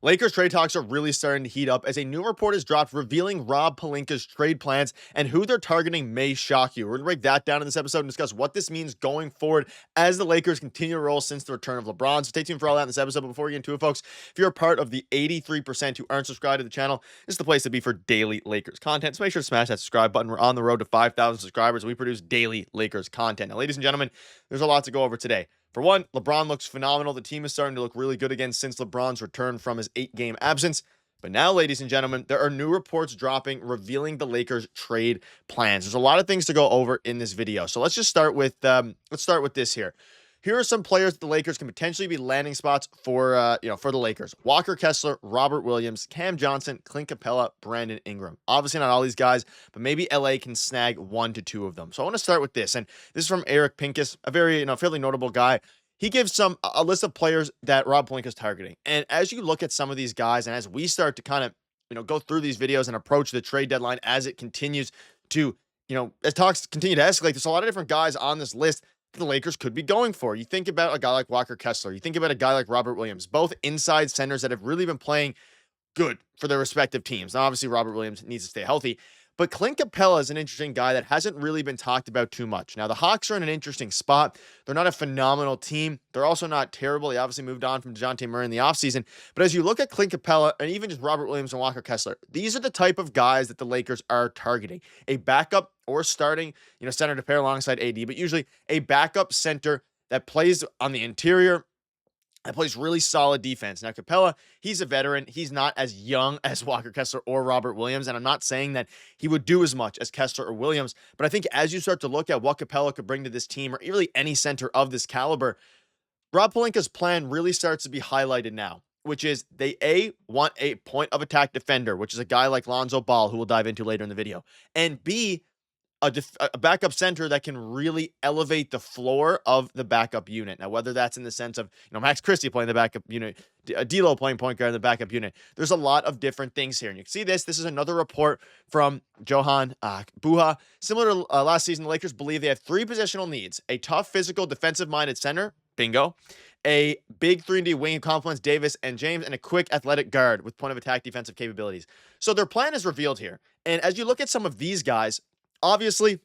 Lakers trade talks are really starting to heat up as a new report is dropped revealing Rob Pelinka's trade plans and who they're targeting may shock you. We're going to break that down in this episode and discuss what this means going forward as the Lakers continue to roll since the return of LeBron. So stay tuned for all that in this episode. But before we get into it, folks, if you're a part of the 83% who aren't subscribed to the channel, this is the place to be for daily Lakers content. So make sure to smash that subscribe button. We're on the road to 5,000 subscribers. We produce daily Lakers content. Now, ladies and gentlemen, there's a lot to go over today. For one, LeBron looks phenomenal. The team is starting to look really good again since LeBron's return from his 8-game absence. But now, ladies and gentlemen, there are new reports dropping revealing the Lakers trade plans. There's a lot of things to go over in this video. So let's just start with this here. Here are some players that the Lakers can potentially be landing spots for the Lakers. Walker Kessler, Robert Williams, Cam Johnson, Clint Capella, Brandon Ingram. Obviously not all these guys, but maybe LA can snag 1 to 2 of them. So I want to start with this, and this is from Eric Pincus, a very fairly notable guy. He gives a list of players that Rob Pelinka is targeting. And as you look at some of these guys, and as we start to kind of go through these videos and approach the trade deadline as it continues to as talks continue to escalate, there's a lot of different guys on this list the Lakers could be going for. You think about a guy like Walker Kessler. You think about a guy like Robert Williams, both inside centers that have really been playing good for their respective teams. Now, obviously, Robert Williams needs to stay healthy, but Clint Capella is an interesting guy that hasn't really been talked about too much. Now, the Hawks are in an interesting spot. They're not a phenomenal team. They're also not terrible. They obviously moved on from DeJounte Murray in the offseason. But as you look at Clint Capella and even just Robert Williams and Walker Kessler, these are the type of guys that the Lakers are targeting. A backup or starting, center to pair alongside AD, but usually a backup center that plays on the interior, that plays really solid defense. Now, Capella, he's a veteran. He's not as young as Walker Kessler or Robert Williams, and I'm not saying that he would do as much as Kessler or Williams, but I think as you start to look at what Capella could bring to this team, or really any center of this caliber, Rob Pelinka's plan really starts to be highlighted now, which is they want a point of attack defender, which is a guy like Lonzo Ball, who we'll dive into later in the video, and B, a backup center that can really elevate the floor of the backup unit. Now, whether that's in the sense of, Max Christie playing the backup unit, D'Lo playing point guard in the backup unit, there's a lot of different things here. And you can see this. This is another report from Johan Buha. Similar to last season, the Lakers believe they have 3 positional needs: a tough, physical, defensive-minded center, bingo, a big 3-and-D wing who complements Davis and James, and a quick athletic guard with point-of-attack defensive capabilities. So their plan is revealed here. And as you look at some of these guys, obviously,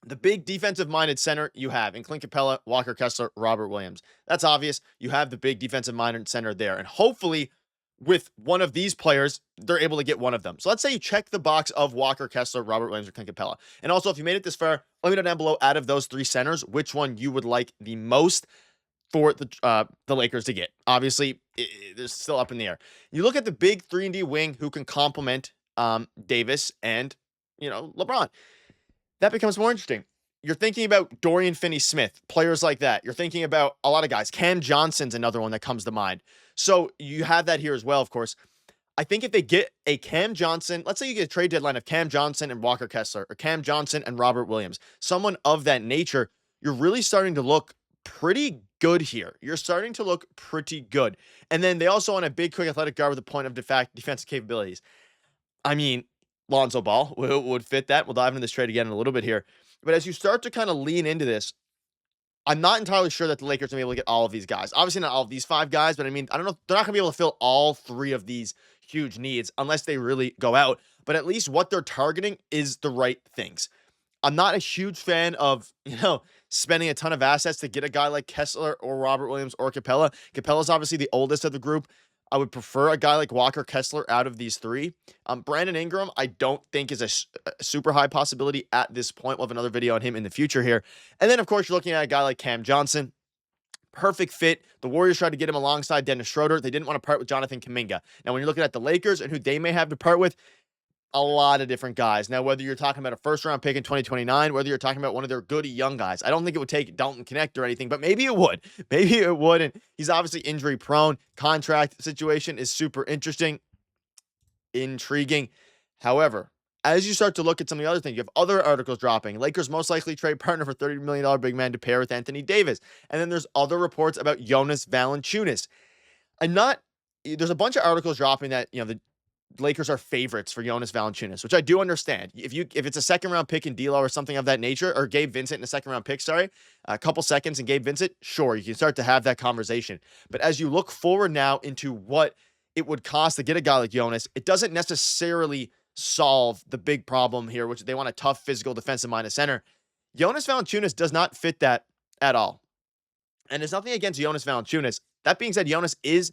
the big defensive-minded center you have in Clint Capella, Walker Kessler, Robert Williams. That's obvious. You have the big defensive-minded center there. And hopefully, with one of these players, they're able to get one of them. So let's say you check the box of Walker Kessler, Robert Williams, or Clint Capella. And also, if you made it this far, let me know down below, out of those 3 centers, which one you would like the most for the Lakers to get. Obviously, they're still up in the air. You look at the big 3-and-D wing who can complement Davis and LeBron. That becomes more interesting. You're thinking about Dorian Finney-Smith, players like that. You're thinking about a lot of guys. Cam Johnson's another one that comes to mind. So you have that here as well, of course. I think if they get a Cam Johnson, let's say you get a trade deadline of Cam Johnson and Walker Kessler, or Cam Johnson and Robert Williams, someone of that nature, you're really starting to look pretty good here. You're starting to look pretty good. And then they also want a big, quick, athletic guard with a point of defensive capabilities. I mean, Lonzo Ball would fit that. We'll dive into this trade again in a little bit here. But as you start to kind of lean into this, I'm not entirely sure that the Lakers are going to be able to get all of these guys. Obviously not all of these 5 guys, but I mean, I don't know. They're not going to be able to fill all 3 of these huge needs unless they really go out. But at least what they're targeting is the right things. I'm not a huge fan of, spending a ton of assets to get a guy like Kessler or Robert Williams or Capella. Capella's obviously the oldest of the group. I would prefer a guy like Walker Kessler out of these 3. Brandon Ingram, I don't think is a super high possibility at this point. We'll have another video on him in the future here. And then, of course, you're looking at a guy like Cam Johnson. Perfect fit. The Warriors tried to get him alongside Dennis Schroeder. They didn't want to part with Jonathan Kuminga. Now, when you're looking at the Lakers and who they may have to part with, a lot of different guys. Now, whether you're talking about a first-round pick in 2029, whether you're talking about one of their good young guys, I don't think it would take Dalton Connect or anything, but maybe it would. Maybe it would, and he's obviously injury-prone. Contract situation is super intriguing. However, as you start to look at some of the other things, you have other articles dropping. Lakers most likely trade partner for $30 million big man to pair with Anthony Davis. And then there's other reports about Jonas Valanciunas. There's a bunch of articles dropping that, the Lakers are favorites for Jonas Valanciunas, which I do understand. If it's a second-round pick in D'Lo or something of that nature, or Gabe Vincent in a second-round pick, a couple seconds in Gabe Vincent, sure, you can start to have that conversation. But as you look forward now into what it would cost to get a guy like Jonas, it doesn't necessarily solve the big problem here, which they want a tough, physical, defensive-minded center. Jonas Valanciunas does not fit that at all. And there's nothing against Jonas Valanciunas. That being said, Jonas is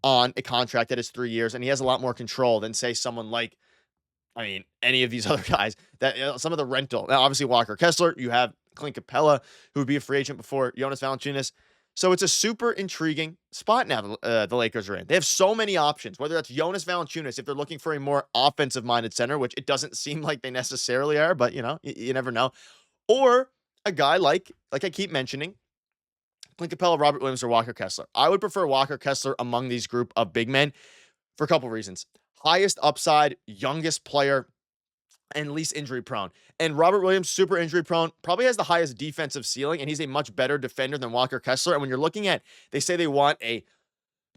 on a contract that is 3 years, and he has a lot more control than, say, someone like, any of these other guys, that some of the rental. Now, obviously, Walker Kessler, you have Clint Capella, who would be a free agent before Jonas Valanciunas. So it's a super intriguing spot now the Lakers are in. They have so many options, whether that's Jonas Valanciunas, if they're looking for a more offensive-minded center, which it doesn't seem like they necessarily are, but, you never know. Or a guy like I keep mentioning, Clint Capella, Robert Williams, or Walker Kessler. I would prefer Walker Kessler among these group of big men for a couple reasons. Highest upside, youngest player, and least injury prone. And Robert Williams, super injury prone, probably has the highest defensive ceiling, and he's a much better defender than Walker Kessler. And when you're looking at, they say they want a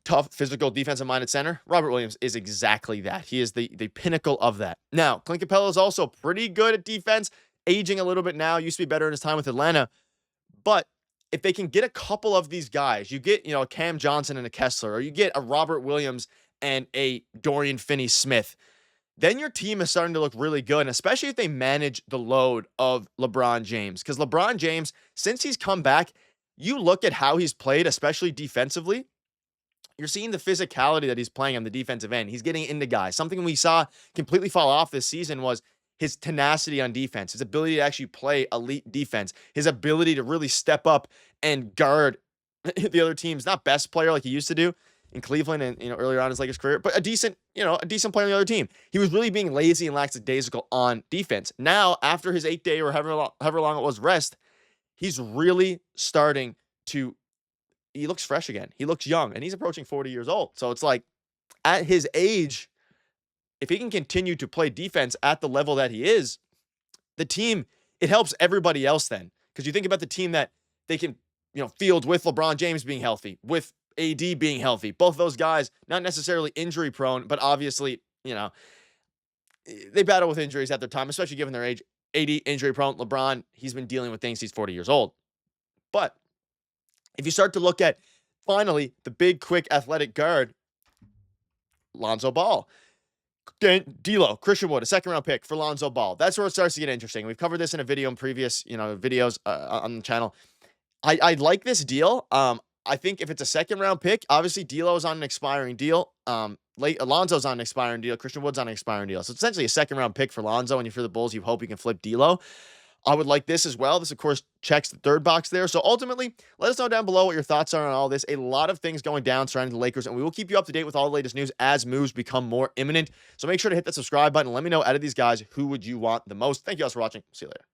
tough, physical, defensive-minded center, Robert Williams is exactly that. He is the pinnacle of that. Now, Clint Capella is also pretty good at defense, aging a little bit now, used to be better in his time with Atlanta. But if they can get a couple of these guys, you get, a Cam Johnson and a Kessler, or you get a Robert Williams and a Dorian Finney-Smith, then your team is starting to look really good, and especially if they manage the load of LeBron James. Because LeBron James, since he's come back, you look at how he's played, especially defensively, you're seeing the physicality that he's playing on the defensive end. He's getting into guys. Something we saw completely fall off this season was his tenacity on defense, his ability to actually play elite defense, his ability to really step up and guard the other team's not best player like he used to do in Cleveland and earlier on in his Lakers career, but a decent player on the other team. He was really being lazy and lackadaisical on defense. Now, after his 8-day or however long it was rest, he's really starting to. He looks fresh again. He looks young, and he's approaching 40 years old. So it's like, at his age, if he can continue to play defense at the level that he is, the team, it helps everybody else then. Because you think about the team that they can, field with LeBron James being healthy, with AD being healthy. Both those guys, not necessarily injury prone, but obviously, they battle with injuries at their time, especially given their age. AD, injury prone. LeBron, he's been dealing with things. He's 40 years old. But if you start to look at, finally, the big, quick, athletic guard, Lonzo Ball. D'Lo, Christian Wood, a second-round pick for Lonzo Ball. That's where it starts to get interesting. We've covered this in a video in previous, videos on the channel. I like this deal. I think if it's a second-round pick, obviously D'Lo is on an expiring deal. Lonzo's on an expiring deal. Christian Wood's on an expiring deal. So it's essentially a second-round pick for Lonzo, and if you're the Bulls, you hope you can flip D'Lo. I would like this as well. This, of course, checks the third box there. So ultimately, let us know down below what your thoughts are on all this. A lot of things going down surrounding the Lakers, and we will keep you up to date with all the latest news as moves become more imminent. So make sure to hit that subscribe button and let me know out of these guys, who would you want the most. Thank you guys for watching. See you later.